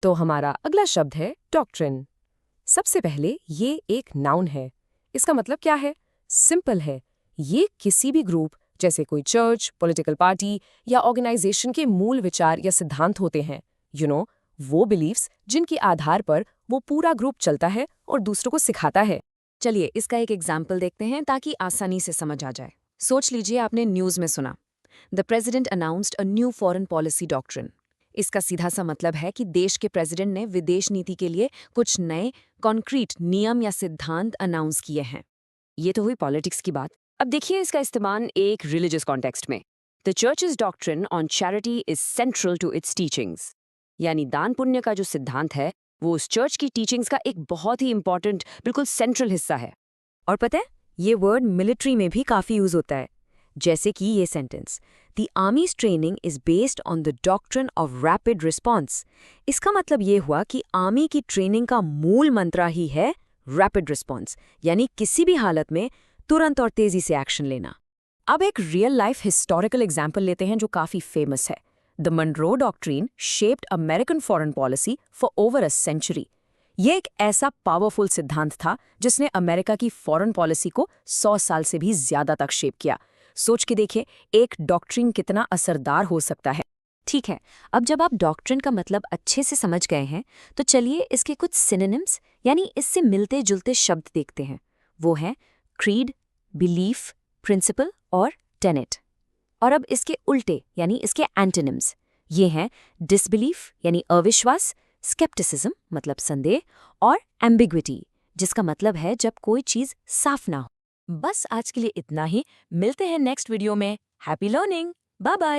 तो हमारा अगला शब्द है डॉक्ट्रिन। सबसे पहले ये एक नाउन है। इसका मतलब क्या है? सिंपल है। ये किसी भी ग्रुप जैसे कोई चर्च, पॉलिटिकल पार्टी या ऑर्गेनाइजेशन के मूल विचार या सिद्धांत होते हैं। वो बिलीव्स जिनके आधार पर वो पूरा ग्रुप चलता है और दूसरों को सिखाता है। चलिए इसका एक एग्जाम्पल देखते हैं ताकि आसानी से समझ आ जाए। सोच लीजिए आपने न्यूज़ में सुना, the president announced a new foreign policy doctrine. इसका सीधा सा मतलब है कि देश के प्रेसिडेंट ने विदेश नीति के लिए कुछ नए कॉन्क्रीट नियम या सिद्धांत अनाउंस किए हैं। ये तो हुई पॉलिटिक्स की बात। अब देखिए इसका इस्तेमाल एक रिलीजियस कॉन्टेक्स्ट में। The church's doctrine on charity is central to its teachings. यानी दान पुण्य का जो सिद्धांत है वो उस चर्च की टीचिंग्स का एक बहुत ही इंपॉर्टेंट, बिल्कुल सेंट्रल हिस्सा है। और पता है, ये वर्ड मिलिट्री में भी काफ़ी यूज होता है। जैसे कि ये sentence, the armies training is based on the doctrine of rapid response. इसका मतलब ये हुआ कि आर्मी की ट्रेनिंग का मूल मंत्र ही है रैपिड रिस्पॉन्स, यानी किसी भी हालत में तुरंत और तेजी से एक्शन लेना। अब एक रियल लाइफ हिस्टोरिकल एग्जाम्पल लेते हैं जो काफ़ी फेमस है। The Monroe doctrine shaped American foreign policy for over a century. ये एक ऐसा पावरफुल सिद्धांत था जिसने अमेरिका की फॉरेन पॉलिसी को 100 साल से भी ज्यादा तक शेप किया। सोच के देखिए, एक डॉक्ट्रिन कितना असरदार हो सकता है। ठीक है, अब जब आप डॉक्ट्रिन का मतलब अच्छे से समझ गए हैं, तो चलिए इसके कुछ सिनोनिम्स यानी इससे मिलते जुलते शब्द देखते हैं। वो हैं क्रीड, बिलीफ, प्रिंसिपल और टेनेट। और अब इसके उल्टे यानी इसके एंटोनिम्स ये हैं डिसबिलीफ यानी अविश्वास, स्केप्टिसिज्म मतलब संदेह, और एम्बिग्विटी जिसका मतलब है जब कोई चीज साफ ना हो। बस आज के लिए इतना ही। मिलते हैं नेक्स्ट वीडियो में। Happy learning. Bye bye.